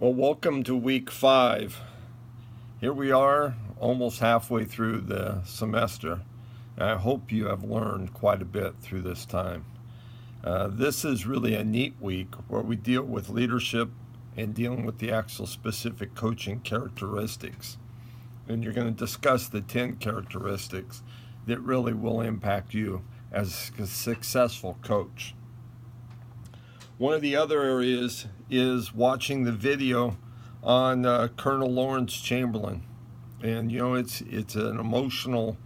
Well, welcome to week 5. Here we are, almost halfway through the semester. I hope you have learned quite a bit through this time. This is really a neat week where we deal with leadership and dealing with the actual specific coaching characteristics. And you're going to discuss the 10 characteristics that really will impact you as a successful coach. One of the other areas is watching the video on Colonel Lawrence Chamberlain, and it's an emotional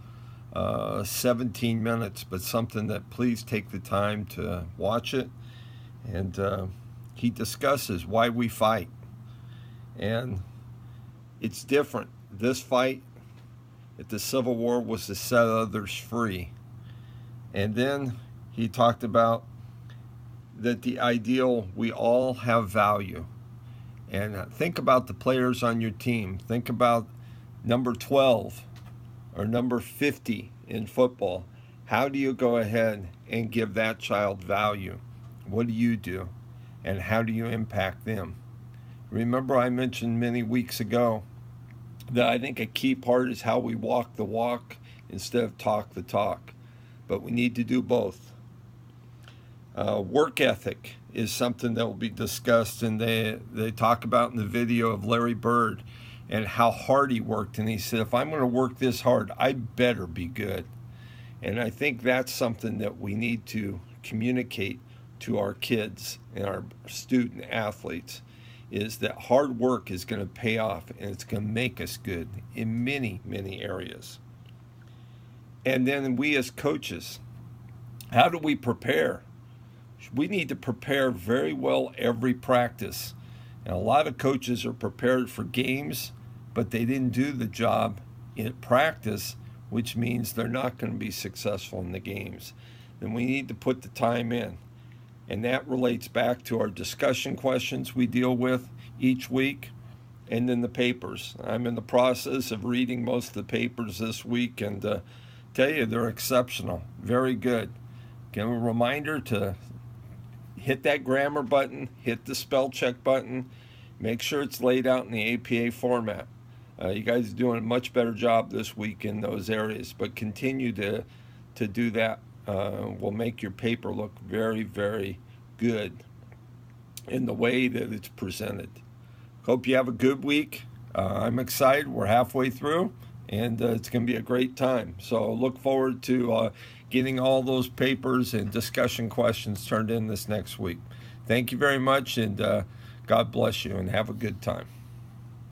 17 minutes, but something that please take the time to watch it. And he discusses why we fight, and it's different. This fight at the Civil War was to set others free, and then he talked about that the ideal, we all have value. And think about the players on your team. Think about number 12 or number 50 in football. How do you go ahead and give that child value? What do you do? And how do you impact them? Remember, I mentioned many weeks ago that I think a key part is how we walk the walk instead of talk the talk. But we need to do both. Work ethic is something that will be discussed, and they talk about in the video of Larry Bird and how hard he worked. And he said, if I'm going to work this hard, I better be good. And I think that's something that we need to communicate to our kids and our student athletes, is that hard work is going to pay off, and it's going to make us good in many, many areas. And then we as coaches, how do we prepare? We need to prepare very well every practice. And a lot of coaches are prepared for games, but they didn't do the job in practice, which means they're not going to be successful in the games. Then we need to put the time in. And that relates back to our discussion questions we deal with each week, and then the papers. I'm in the process of reading most of the papers this week, and tell you, they're exceptional. Very good. Give a reminder to hit that grammar button, hit the spell check button, make sure it's laid out in the APA format. You guys are doing a much better job this week in those areas, but continue to do that. Will make your paper look very, very good in the way that it's presented. Hope you have a good week. I'm excited. We're halfway through, and it's going to be a great time. So look forward to getting all those papers and discussion questions turned in this next week. Thank you very much, and God bless you, and have a good time.